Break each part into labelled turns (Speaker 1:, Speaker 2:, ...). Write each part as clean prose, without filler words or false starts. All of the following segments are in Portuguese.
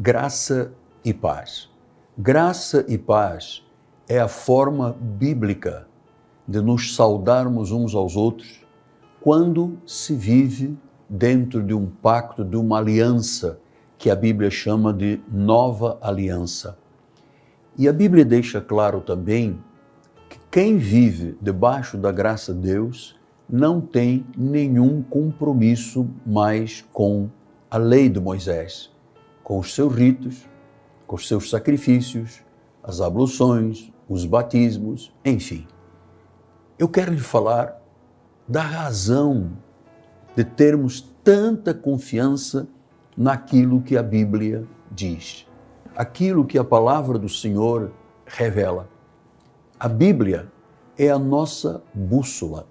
Speaker 1: Graça e paz. Graça e paz é a forma bíblica de nos saudarmos uns aos outros quando se vive dentro de um pacto, de uma aliança que a Bíblia chama de nova aliança. E a Bíblia deixa claro também que quem vive debaixo da graça de Deus não tem nenhum compromisso mais com a lei de Moisés, com os seus ritos, com os seus sacrifícios, as abluções, os batismos, enfim. Eu quero lhe falar da razão de termos tanta confiança naquilo que a Bíblia diz, aquilo que a palavra do Senhor revela. A Bíblia é a nossa bússola.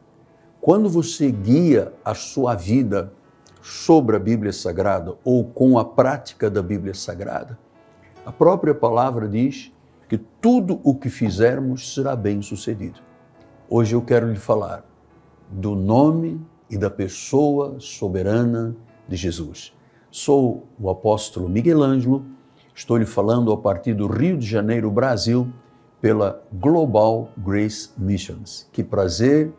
Speaker 1: Quando você guia a sua vida sobre a Bíblia Sagrada ou com a prática da Bíblia Sagrada, a própria palavra diz que tudo o que fizermos será bem sucedido. Hoje eu quero lhe falar do nome e da pessoa soberana de Jesus. Sou o apóstolo Miguel Ângelo, estou lhe falando a partir do Rio de Janeiro, Brasil, pela Global Grace Missions. Que prazer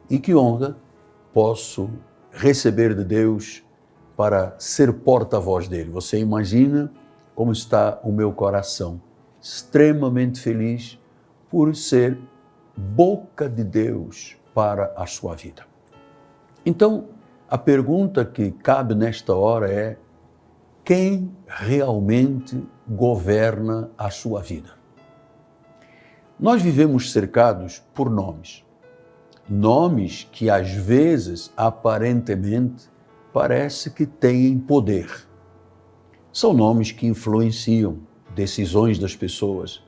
Speaker 1: e que honra posso receber de Deus para ser porta-voz dele. Você imagina como está o meu coração, extremamente feliz por ser boca de Deus para a sua vida. Então, a pergunta que cabe nesta hora é: quem realmente governa a sua vida? Nós vivemos cercados por nomes. Nomes que às vezes, aparentemente, parece que têm poder. São nomes que influenciam decisões das pessoas.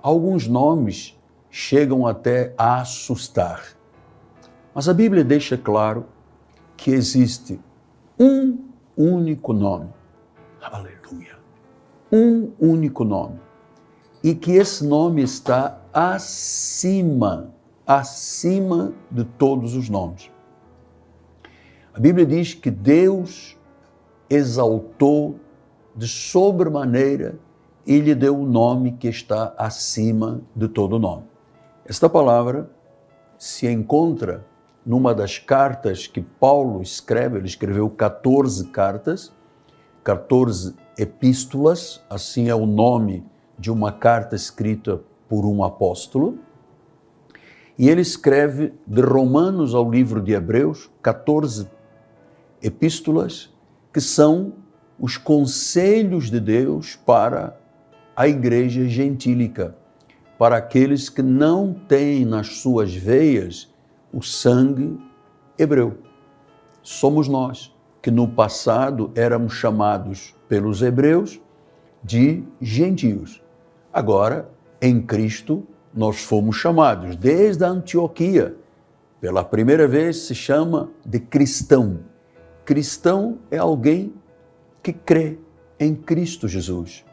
Speaker 1: Alguns nomes chegam até a assustar. Mas a Bíblia deixa claro que existe um único nome. Aleluia! Um único nome. E que esse nome está acima de todos os nomes. A Bíblia diz que Deus exaltou de sobremaneira e lhe deu um nome que está acima de todo nome. Esta palavra se encontra numa das cartas que Paulo escreve. Ele escreveu 14 cartas, 14 epístolas, assim é o nome de uma carta escrita por um apóstolo. E ele escreve de Romanos ao livro de Hebreus, 14 epístolas, que são os conselhos de Deus para a igreja gentílica, para aqueles que não têm nas suas veias o sangue hebreu. Somos nós, que no passado éramos chamados pelos hebreus de gentios. Agora, em Cristo, nós fomos chamados, desde a Antioquia, pela primeira vez se chama de cristão. Cristão é alguém que crê em Cristo Jesus,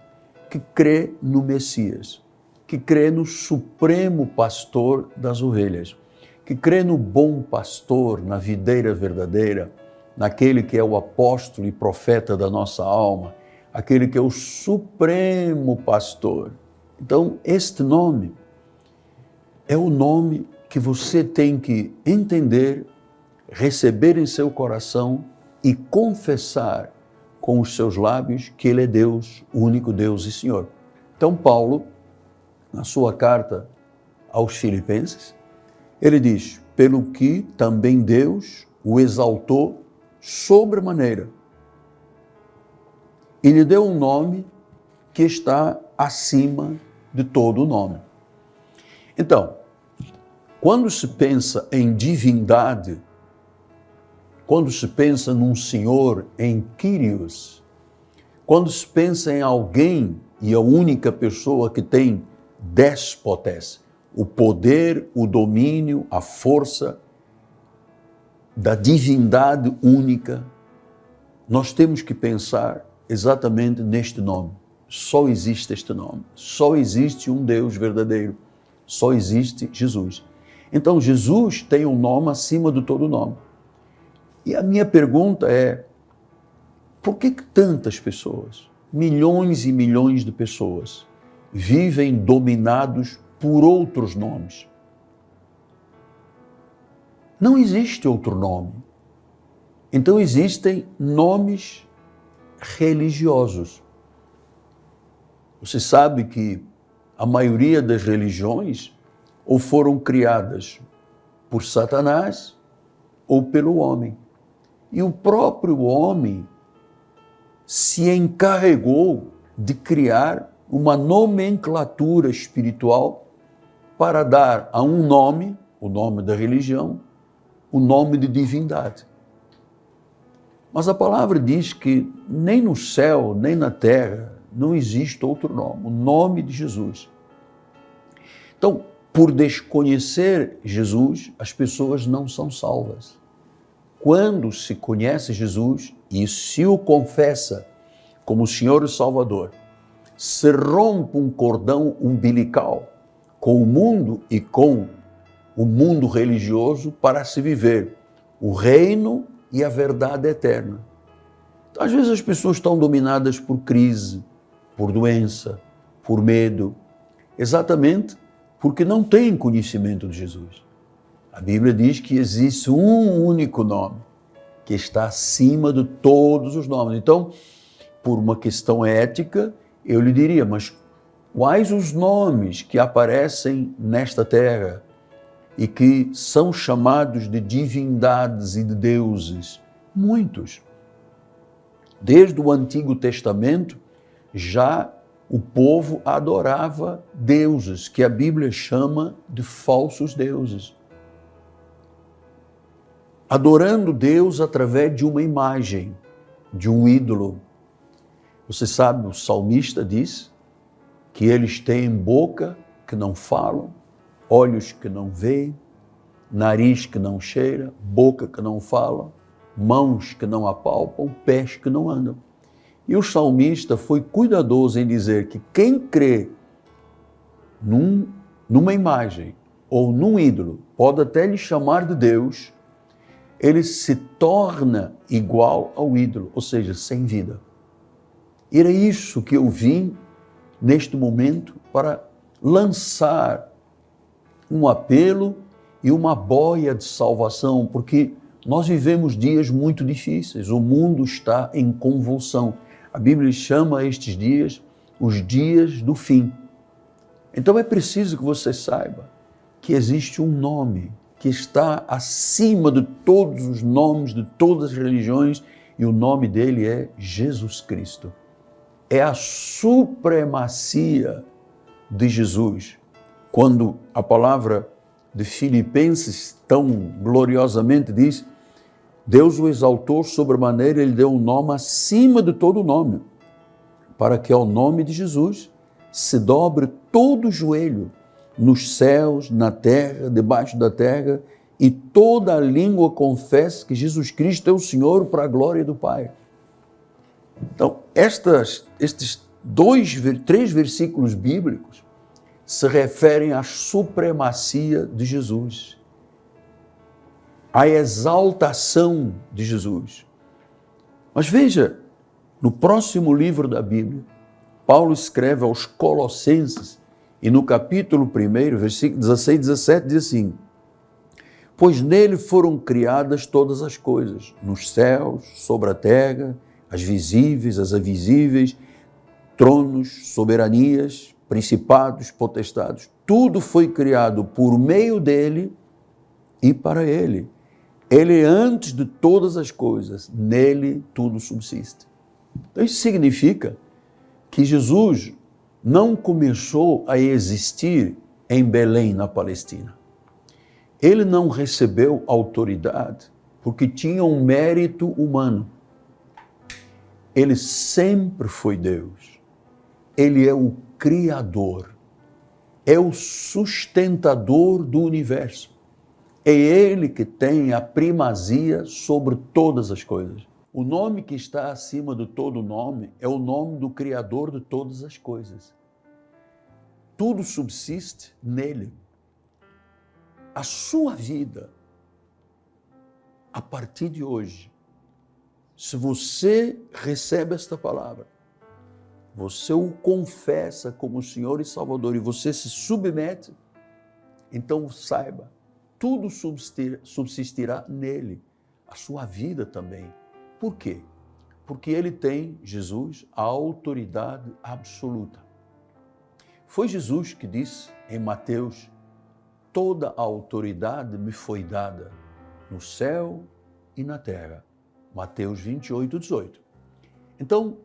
Speaker 1: que crê no Messias, que crê no supremo pastor das ovelhas, que crê no bom pastor, na videira verdadeira, naquele que é o apóstolo e profeta da nossa alma, aquele que é o supremo pastor. Então, este nome é o nome que você tem que entender, receber em seu coração e confessar com os seus lábios que Ele é Deus, o único Deus e Senhor. Então, Paulo, na sua carta aos Filipenses, ele diz: pelo que também Deus o exaltou sobremaneira e lhe deu um nome que está acima de todo o nome. Então, quando se pensa em divindade, quando se pensa num Senhor, em Kyrios, quando se pensa em alguém, e a única pessoa que tem déspotes, o poder, o domínio, a força da divindade única, nós temos que pensar exatamente neste nome. Só existe este nome, só existe um Deus verdadeiro, só existe Jesus. Então Jesus tem um nome acima de todo nome. E a minha pergunta é: por que tantas pessoas milhões e milhões de pessoas vivem dominados por outros nomes. Não existe outro nome. Então existem nomes religiosos. Você sabe que a maioria das religiões ou foram criadas por Satanás ou pelo homem. E o próprio homem se encarregou de criar uma nomenclatura espiritual para dar a um nome, o nome da religião, o nome de divindade. Mas a palavra diz que nem no céu, nem na terra, não existe outro nome, o nome de Jesus. Então, por desconhecer Jesus, as pessoas não são salvas. Quando se conhece Jesus e se o confessa como Senhor e Salvador, se rompe um cordão umbilical com o mundo e com o mundo religioso para se viver o reino e a verdade eterna. Então, às vezes as pessoas estão dominadas por crise, por doença, por medo, exatamente porque não têm conhecimento de Jesus. A Bíblia diz que existe um único nome que está acima de todos os nomes. Então, por uma questão ética, eu lhe diria, mas quais os nomes que aparecem nesta terra e que são chamados de divindades e de deuses? Muitos. Desde o Antigo Testamento, já o povo adorava deuses, que a Bíblia chama de falsos deuses. Adorando Deus através de uma imagem, de um ídolo. Você sabe, o salmista diz que eles têm boca que não falam, olhos que não veem, nariz que não cheira, boca que não fala, mãos que não apalpam, pés que não andam. E o salmista foi cuidadoso em dizer que quem crê numa imagem ou num ídolo, pode até lhe chamar de Deus, ele se torna igual ao ídolo, ou seja, sem vida. E era isso que eu vim neste momento para lançar um apelo e uma boia de salvação, porque nós vivemos dias muito difíceis, o mundo está em convulsão. A Bíblia chama estes dias os dias do fim. Então é preciso que você saiba que existe um nome que está acima de todos os nomes, de todas as religiões, e o nome dele é Jesus Cristo. É a supremacia de Jesus. Quando a palavra de Filipenses tão gloriosamente diz, Deus o exaltou sobremaneira, ele deu um nome acima de todo nome, para que ao nome de Jesus se dobre todo o joelho, nos céus, na terra, debaixo da terra, e toda a língua confesse que Jesus Cristo é o Senhor para a glória do Pai. Então, estes três versículos bíblicos se referem à supremacia de Jesus, à exaltação de Jesus. Mas veja, no próximo livro da Bíblia, Paulo escreve aos Colossenses, e no capítulo 1, versículo 16 e 17, diz assim, pois nele foram criadas todas as coisas, nos céus, sobre a terra, as visíveis, as invisíveis, tronos, soberanias, principados, potestades. Tudo foi criado por meio dele e para ele. Ele é antes de todas as coisas, nele tudo subsiste. Então isso significa que Jesus não começou a existir em Belém, na Palestina. Ele não recebeu autoridade porque tinha um mérito humano. Ele sempre foi Deus. Ele é o Criador. É o sustentador do universo. É Ele que tem a primazia sobre todas as coisas. O nome que está acima de todo nome é o nome do Criador de todas as coisas. Tudo subsiste nele. A sua vida, a partir de hoje, se você recebe esta palavra, você o confessa como Senhor e Salvador e você se submete, então saiba, tudo subsistirá nele, a sua vida também. Por quê? Porque ele tem, Jesus, a autoridade absoluta. Foi Jesus que disse em Mateus: toda a autoridade me foi dada no céu e na terra. Mateus 28, 18. Então,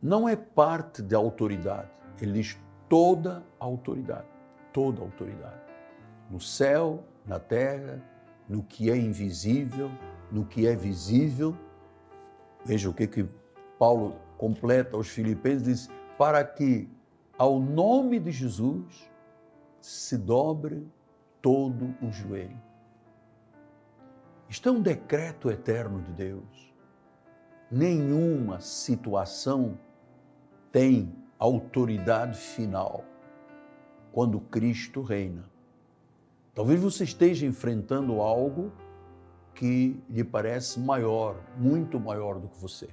Speaker 1: não é parte da autoridade. Ele diz toda a autoridade. Toda a autoridade. No céu, na terra, no que é invisível, no que é visível. Veja o que Paulo completa aos Filipenses, diz, para que ao nome de Jesus se dobre todo o joelho. Isto é um decreto eterno de Deus. Nenhuma situação tem autoridade final quando Cristo reina. Talvez você esteja enfrentando algo que lhe parece maior, muito maior do que você.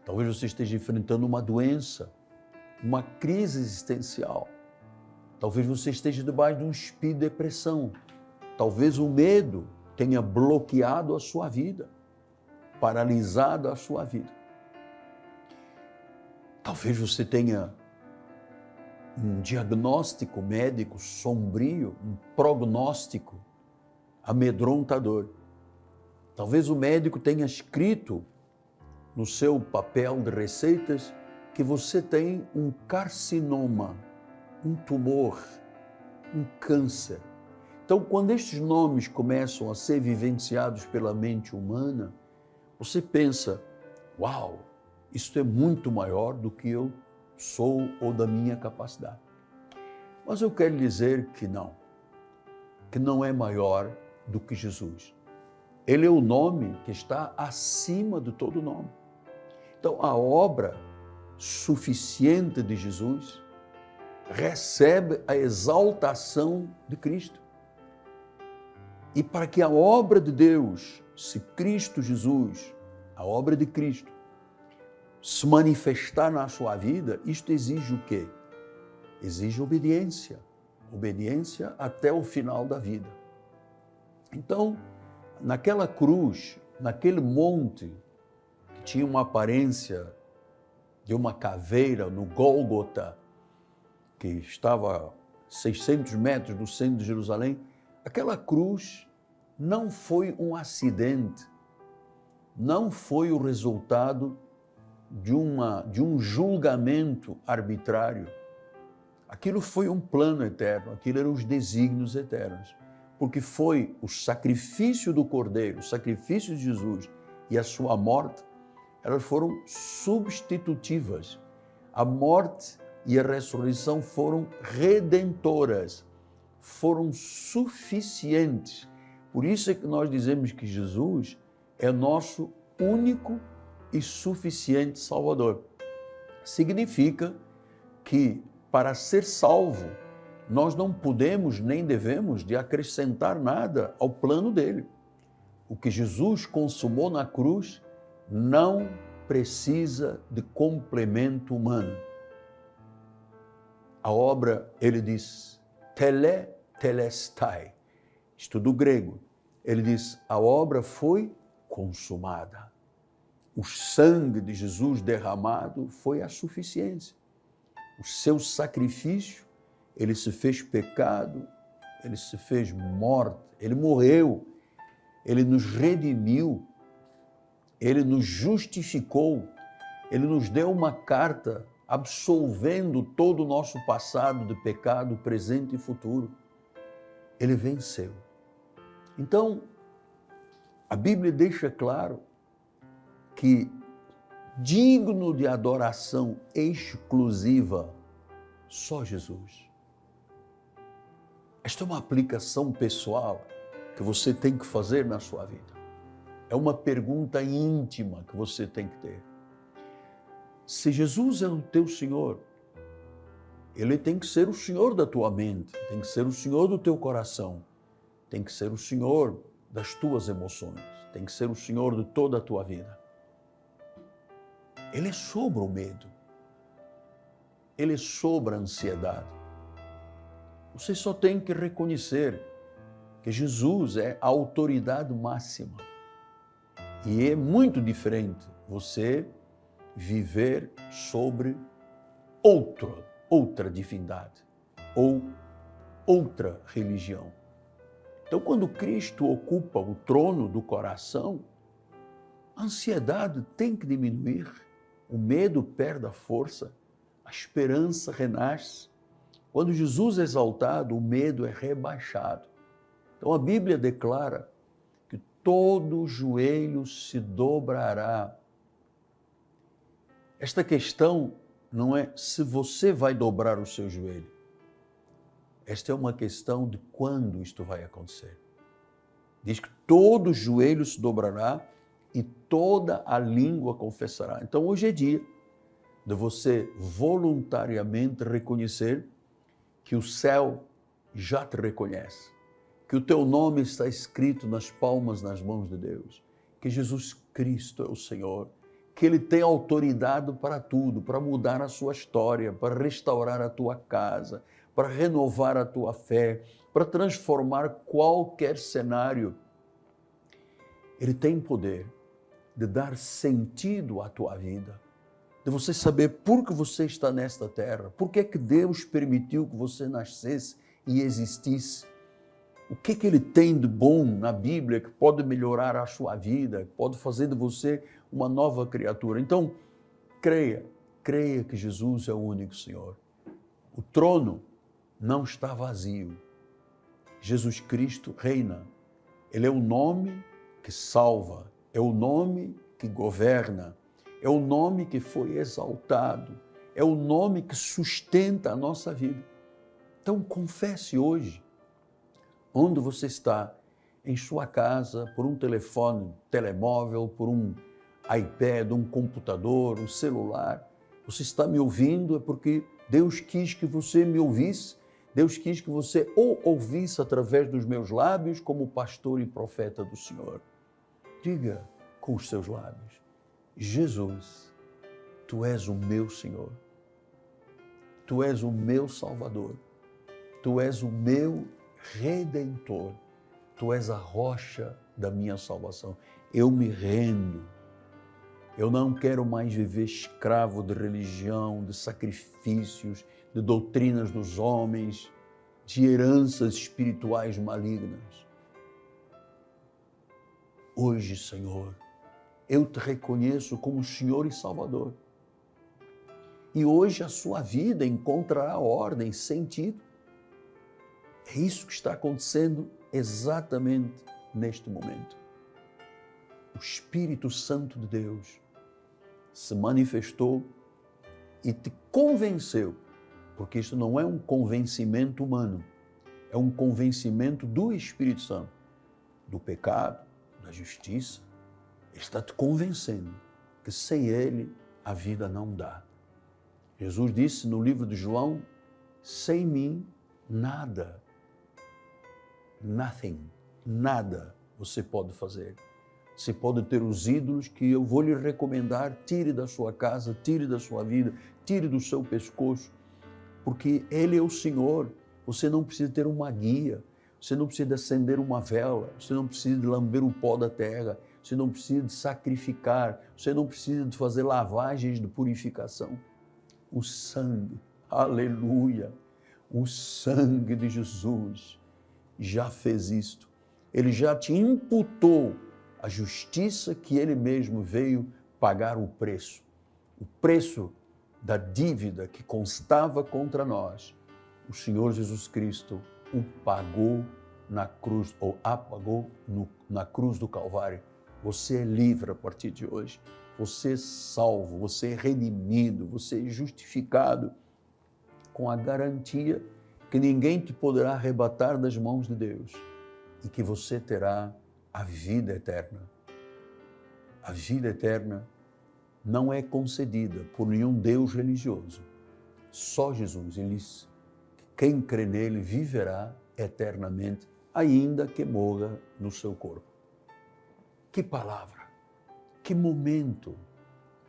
Speaker 1: Talvez você esteja enfrentando uma doença, uma crise existencial. Talvez você esteja debaixo de um espírito de depressão. Talvez o medo tenha bloqueado a sua vida, paralisado a sua vida. Talvez você tenha um diagnóstico médico sombrio, um prognóstico amedrontador. Talvez o médico tenha escrito no seu papel de receitas que você tem um carcinoma, um tumor, um câncer. Então, quando estes nomes começam a ser vivenciados pela mente humana, você pensa, uau, isso é muito maior do que eu sou ou da minha capacidade. Mas eu quero dizer que não é maior do que Jesus. Ele é o nome que está acima de todo nome. Então, a obra suficiente de Jesus recebe a exaltação de Cristo. E para que a obra de Deus, se Cristo Jesus, a obra de Cristo, se manifestar na sua vida, isto exige o quê? Exige obediência. Obediência até o final da vida. Então, naquela cruz, naquele monte, que tinha uma aparência de uma caveira no Gólgota, que estava a 600 metros do centro de Jerusalém, aquela cruz não foi um acidente, não foi o resultado de um julgamento arbitrário. Aquilo foi um plano eterno, aquilo eram os desígnios eternos, porque foi o sacrifício do Cordeiro, o sacrifício de Jesus e a sua morte, elas foram substitutivas. A morte e a ressurreição foram redentoras, foram suficientes. Por isso é que nós dizemos que Jesus é nosso único e suficiente Salvador. Significa que para ser salvo, nós não podemos nem devemos de acrescentar nada ao plano dele. O que Jesus consumou na cruz não precisa de complemento humano. A obra, ele diz, tetelestai, isto do grego. Ele diz, a obra foi consumada. O sangue de Jesus derramado foi a suficiência. O seu sacrifício, ele se fez pecado, ele se fez morte, ele morreu, ele nos redimiu, ele nos justificou, ele nos deu uma carta absolvendo todo o nosso passado de pecado, presente e futuro. Ele venceu. Então, a Bíblia deixa claro que digno de adoração exclusiva, só Jesus. Esta é uma aplicação pessoal que você tem que fazer na sua vida. É uma pergunta íntima que você tem que ter. Se Jesus é o teu Senhor, Ele tem que ser o Senhor da tua mente, tem que ser o Senhor do teu coração, tem que ser o Senhor das tuas emoções, tem que ser o Senhor de toda a tua vida. ele é sobre o medo. Ele é sobre a ansiedade. Você só tem que reconhecer que Jesus é a autoridade máxima. E é muito diferente você viver sobre outra divindade ou outra religião. Então, quando Cristo ocupa o trono do coração, a ansiedade tem que diminuir, o medo perde a força, a esperança renasce. Quando Jesus é exaltado, o medo é rebaixado. Então, a Bíblia declara que todo joelho se dobrará. Esta questão não é se você vai dobrar o seu joelho. Esta é uma questão de quando isto vai acontecer. Diz que todo joelho se dobrará e toda a língua confessará. Então, hoje é dia de você voluntariamente reconhecer que o céu já te reconhece, que o teu nome está escrito nas palmas, nas mãos de Deus, que Jesus Cristo é o Senhor, que Ele tem autoridade para tudo, para mudar a sua história, para restaurar a tua casa, para renovar a tua fé, para transformar qualquer cenário. Ele tem poder de dar sentido à tua vida, de você saber por que você está nesta terra, por que é que Deus permitiu que você nascesse e existisse. O que é que Ele tem de bom na Bíblia que pode melhorar a sua vida, que pode fazer de você uma nova criatura. Então, creia que Jesus é o único Senhor. O trono não está vazio. Jesus Cristo reina. Ele é o nome que salva, é o nome que governa, é o nome que foi exaltado, é o nome que sustenta a nossa vida. Então, confesse hoje, onde você está, em sua casa, por um telefone, telemóvel, por um iPad, um computador, um celular. Você está me ouvindo é porque Deus quis que você me ouvisse, Deus quis que você o ouvisse através dos meus lábios como pastor e profeta do Senhor. Diga com os seus lábios: Jesus, Tu és o meu Senhor, Tu és o meu Salvador, Tu és o meu Redentor, Tu és a rocha da minha salvação. Eu me rendo. Eu não quero mais viver escravo de religião, de sacrifícios, de doutrinas dos homens, de heranças espirituais malignas. Hoje, Senhor, eu te reconheço como Senhor e Salvador. E hoje a sua vida encontrará ordem, sentido. É isso que está acontecendo exatamente neste momento. O Espírito Santo de Deus se manifestou e te convenceu, porque isso não é um convencimento humano, é um convencimento do Espírito Santo, do pecado, da justiça. Ele está te convencendo que sem Ele a vida não dá. Jesus disse no livro de João: sem mim nada, nada você pode fazer. Você pode ter os ídolos que eu vou lhe recomendar, tire da sua casa, tire da sua vida, tire do seu pescoço, porque Ele é o Senhor. Você não precisa ter uma guia, você não precisa acender uma vela, você não precisa de lamber o pó da terra, você não precisa de sacrificar, você não precisa de fazer lavagens de purificação. O sangue, aleluia, o sangue de Jesus já fez isto. Ele já te imputou a justiça que Ele mesmo veio pagar o preço da dívida que constava contra nós. O Senhor Jesus Cristo o pagou na cruz, ou apagou na cruz do Calvário. Você é livre a partir de hoje. Você é salvo, você é redimido, você é justificado com a garantia que ninguém te poderá arrebatar das mãos de Deus e que você terá a vida eterna. A vida eterna não é concedida por nenhum Deus religioso. Só Jesus. Ele disse que quem crê nele viverá eternamente, ainda que morra no seu corpo. Que palavra, que momento,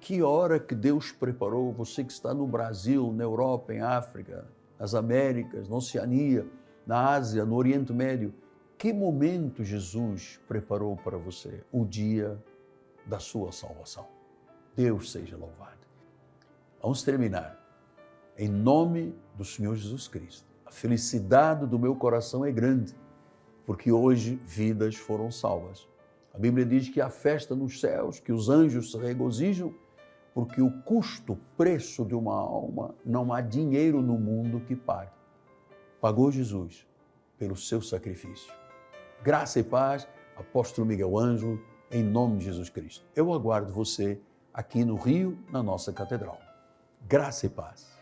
Speaker 1: Que hora que Deus preparou você que está no Brasil, na Europa, em África, nas Américas, na Oceania, na Ásia, no Oriente Médio. Que momento Jesus preparou para você? O dia da sua salvação. Deus seja louvado. Vamos terminar. Em nome do Senhor Jesus Cristo. A felicidade do meu coração é grande, porque hoje vidas foram salvas. A Bíblia diz que há festa nos céus, que os anjos se regozijam, porque o custo, o preço de uma alma, não há dinheiro no mundo que pague. Pagou Jesus pelo seu sacrifício. Graça e paz, Apóstolo Miguel Ângelo, em nome de Jesus Cristo. Eu aguardo você aqui no Rio, na nossa catedral. Graça e paz.